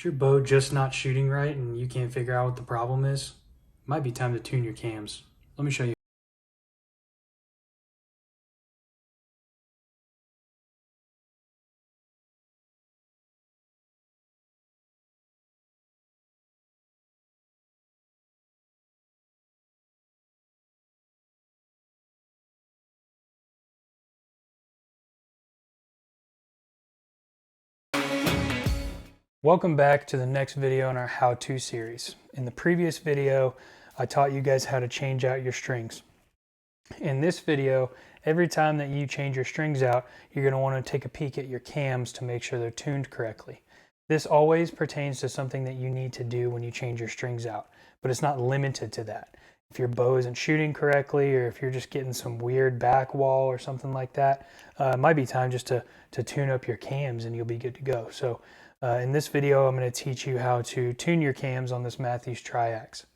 Is your bow just not shooting right and you can't figure out what the problem is? It might be time to tune your cams. Let me show you. Welcome back to the next video in our how-to series. In the previous video, I taught you guys how to change out your strings. In this video, every time that you change your strings out, you're going to want to take a peek at your cams to make sure they're tuned correctly. This always pertains to something that you need to do when you change your strings out, but it's not limited to that. If your bow isn't shooting correctly, or if you're just getting some weird back wall or something like that, it might be time just to tune up your cams and you'll be good to go. So in this video, I'm going to teach you how to tune your cams on this Matthews Triax.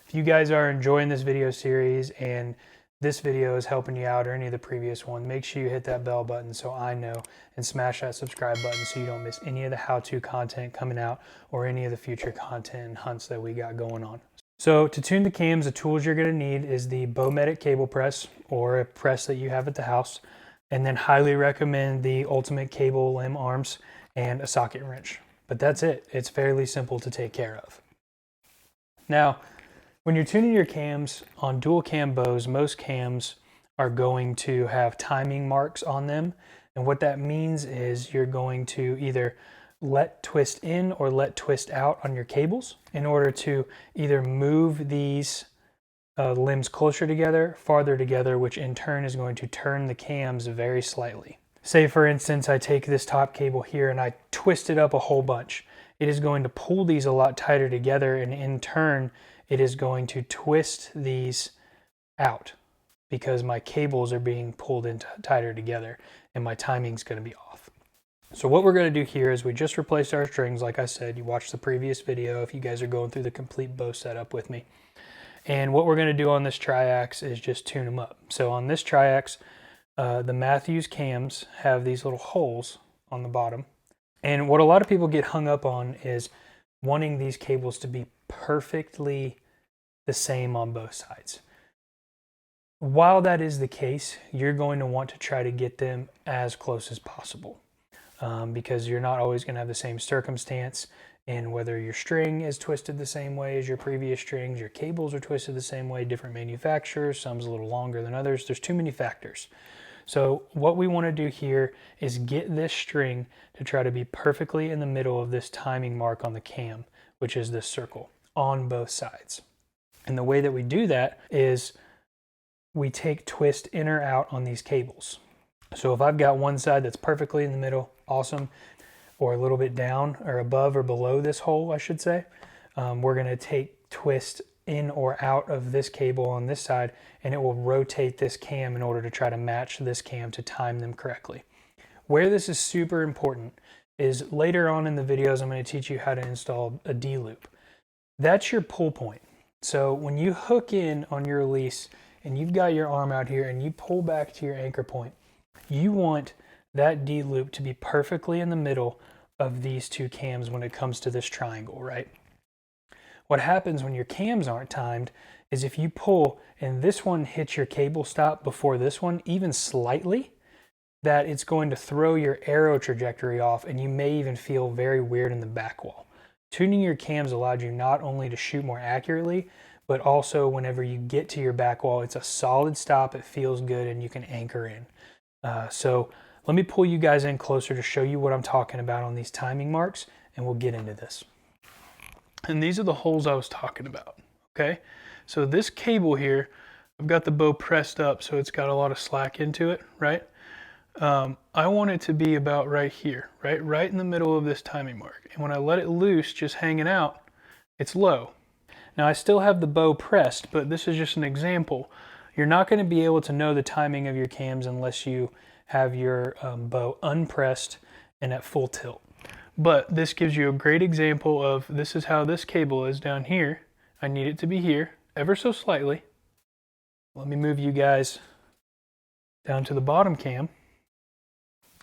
If you guys are enjoying this video series and this video is helping you out or any of the previous one, make sure you hit that bell button so I know, and smash that subscribe button so you don't miss any of the how-to content coming out or any of the future content and hunts that we got going on. So to tune the cams, the tools you're going to need is the Bowmedic cable press or a press that you have at the house, and then highly recommend the Ultimate cable limb arms and a socket wrench. But that's it. It's fairly simple to take care of. Now, when you're tuning your cams on dual cam bows, most cams are going to have timing marks on them. And what that means is you're going to either let twist in or let twist out on your cables in order to either move these limbs closer together, farther together, which in turn is going to turn the cams very slightly. Say for instance, I take this top cable here and I twist it up a whole bunch. It is going to pull these a lot tighter together, and in turn, it is going to twist these out because my cables are being pulled in tighter together and my timing's going to be off. So what we're going to do here is we just replaced our strings. Like I said, you watched the previous video if you guys are going through the complete bow setup with me. And what we're going to do on this Triax is just tune them up. So on this Triax, the Matthews cams have these little holes on the bottom. And what a lot of people get hung up on is wanting these cables to be perfectly the same on both sides. While that is the case, you're going to want to try to get them as close as possible because you're not always going to have the same circumstance. And whether your string is twisted the same way as your previous strings, your cables are twisted the same way, different manufacturers, some's a little longer than others. There's too many factors. So what we want to do here is get this string to try to be perfectly in the middle of this timing mark on the cam, which is this circle, on both sides. And the way that we do that is we take twist in or out on these cables. So if I've got one side that's perfectly in the middle, awesome, or a little bit down or above or below this hole, I should say, we're going to take twist in or out of this cable on this side, and it will rotate this cam in order to try to match this cam to time them correctly. Where this is super important is later on in the videos, I'm going to teach you how to install a D-loop. That's your pull point. So when you hook in on your release and you've got your arm out here and you pull back to your anchor point, you want that D-loop to be perfectly in the middle of these two cams when it comes to this triangle, right? What happens when your cams aren't timed is if you pull and this one hits your cable stop before this one, even slightly, that it's going to throw your arrow trajectory off, and you may even feel very weird in the back wall. Tuning your cams allowed you not only to shoot more accurately, but also whenever you get to your back wall, it's a solid stop, it feels good, and you can anchor in. So let me pull you guys in closer to show you what I'm talking about on these timing marks, and we'll get into this. And these are the holes I was talking about, okay? So this cable here, I've got the bow pressed up so it's got a lot of slack into it, right? I want it to be about right here, right in the middle of this timing mark. And when I let it loose, just hanging out, it's low. Now I still have the bow pressed, but this is just an example. You're not going to be able to know the timing of your cams unless you have your bow unpressed and at full tilt. But this gives you a great example of this is how this cable is down here. I need it to be here, ever so slightly. Let me move you guys down to the bottom cam.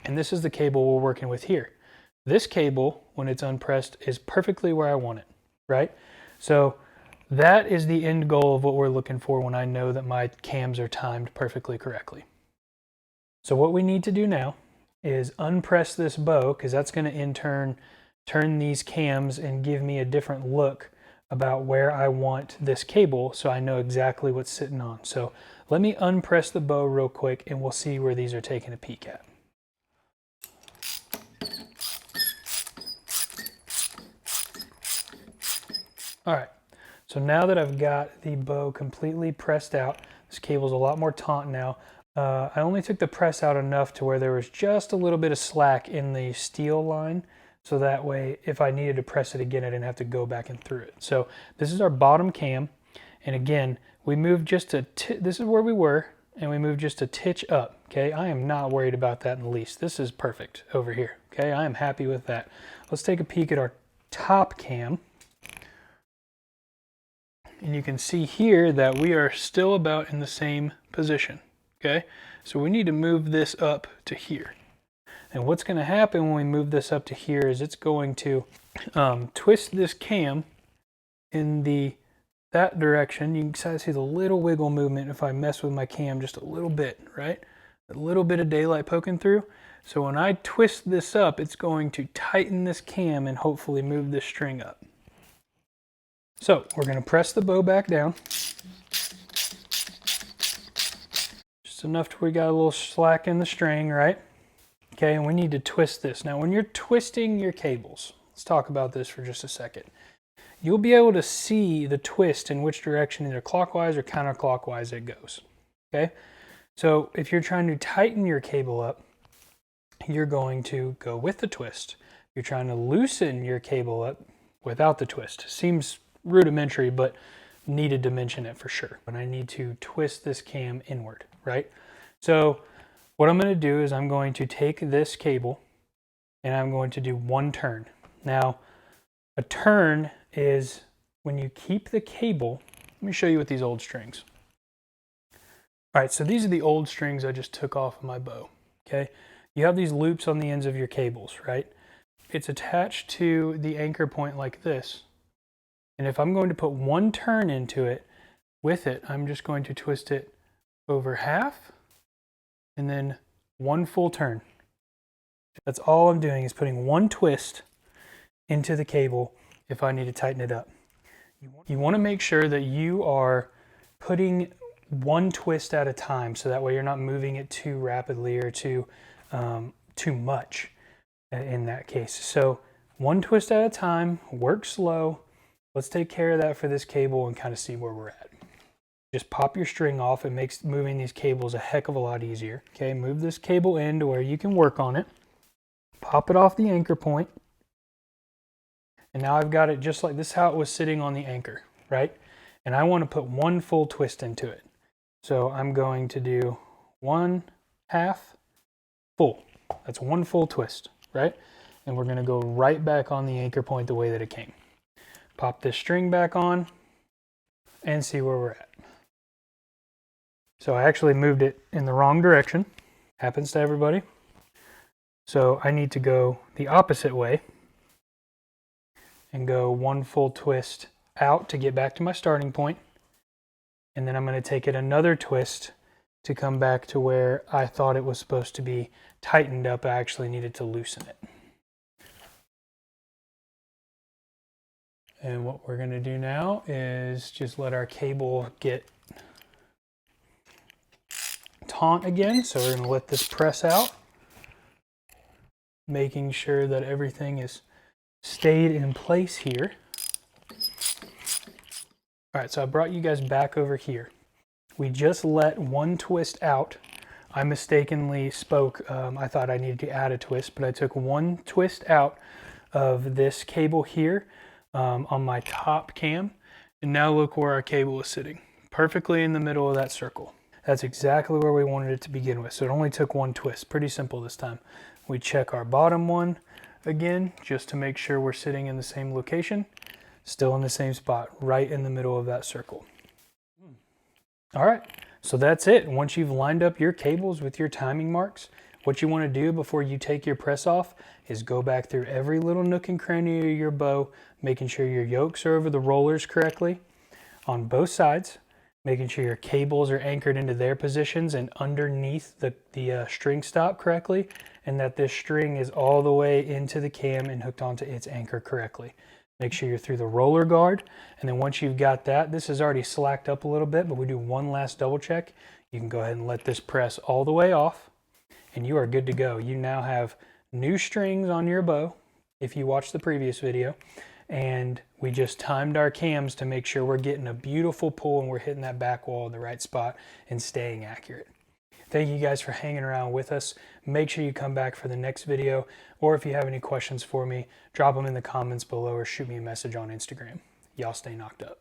And this is the cable we're working with here. This cable, when it's unpressed, is perfectly where I want it, right? So that is the end goal of what we're looking for when I know that my cams are timed perfectly correctly. So what we need to do now is unpress this bow, because that's going to in turn turn these cams and give me a different look about where I want this cable, so I know exactly what's sitting on. So let me unpress the bow real quick and we'll see where these are taking a peek at. All right, so now that I've got the bow completely pressed out, this cable's a lot more taut now. I only took the press out enough to where there was just a little bit of slack in the steel line, so that way if I needed to press it again, I didn't have to go back and through it. So this is our bottom cam, and again, we moved just a this is where we were, and we moved just a titch up, okay? I am not worried about that in the least. This is perfect over here, okay? I am happy with that. Let's take a peek at our top cam. And you can see here that we are still about in the same position, okay? So we need to move this up to here. And what's going to happen when we move this up to here is it's going to twist this cam in that direction. You can see the little wiggle movement if I mess with my cam just a little bit, right? A little bit of daylight poking through. So when I twist this up, it's going to tighten this cam and hopefully move this string up. So we're going to press the bow back down. Just enough to where we got a little slack in the string, right? Okay, and we need to twist this. Now when you're twisting your cables, let's talk about this for just a second. You'll be able to see the twist in which direction, either clockwise or counterclockwise, it goes. Okay, so if you're trying to tighten your cable up, you're going to go with the twist. If you're trying to loosen your cable up without the twist. Seems rudimentary, but needed to mention it for sure. And I need to twist this cam inward, right? So what I'm going to do is I'm going to take this cable and I'm going to do one turn. Now, a turn is when you keep the cable. Let me show you with these old strings. All right, so these are the old strings I just took off of my bow, okay? You have these loops on the ends of your cables, right? It's attached to the anchor point like this. And if I'm going to put one turn into it, with it, I'm just going to twist it over half and then one full turn. That's all I'm doing, is putting one twist into the cable if I need to tighten it up. You want to make sure that you are putting one twist at a time, so that way you're not moving it too rapidly or too much in that case. So one twist at a time, work slow. Let's take care of that for this cable and kind of see where we're at. Just pop your string off. It makes moving these cables a heck of a lot easier. Okay, move this cable in to where you can work on it. Pop it off the anchor point. And now I've got it just like this, how it was sitting on the anchor, right? And I want to put one full twist into it. So I'm going to do 1/2 full. That's one full twist, right? And we're going to go right back on the anchor point the way that it came. Pop this string back on and see where we're at. So I actually moved it in the wrong direction. Happens to everybody. So I need to go the opposite way and go one full twist out to get back to my starting point. And then I'm going to take it another twist to come back to where I thought it was supposed to be tightened up. I actually needed to loosen it. And what we're going to do now is just let our cable get taut again. So we're going to let this press out, making sure that everything is stayed in place here. All right, so I brought you guys back over here. We just let one twist out. I mistakenly spoke. I thought I needed to add a twist, but I took one twist out of this cable here on my top cam. And now look where our cable is sitting, perfectly in the middle of that circle. That's exactly where we wanted it to begin with. So it only took one twist. Pretty simple this time. We check our bottom one again, just to make sure we're sitting in the same location. Still in the same spot, right in the middle of that circle. All right, so that's it. Once you've lined up your cables with your timing marks, What you want to do before you take your press off is go back through every little nook and cranny of your bow, making sure your yokes are over the rollers correctly on both sides, making sure your cables are anchored into their positions and underneath the string stop correctly, and that this string is all the way into the cam and hooked onto its anchor correctly. Make sure you're through the roller guard, and then once you've got that, this is already slacked up a little bit, but we do one last double check. You can go ahead and let this press all the way off, and you are good to go. You now have new strings on your bow, if you watched the previous video, and we just timed our cams to make sure we're getting a beautiful pull and we're hitting that back wall in the right spot and staying accurate. Thank you guys for hanging around with us. Make sure you come back for the next video, or if you have any questions for me, drop them in the comments below or shoot me a message on Instagram. Y'all stay knocked up.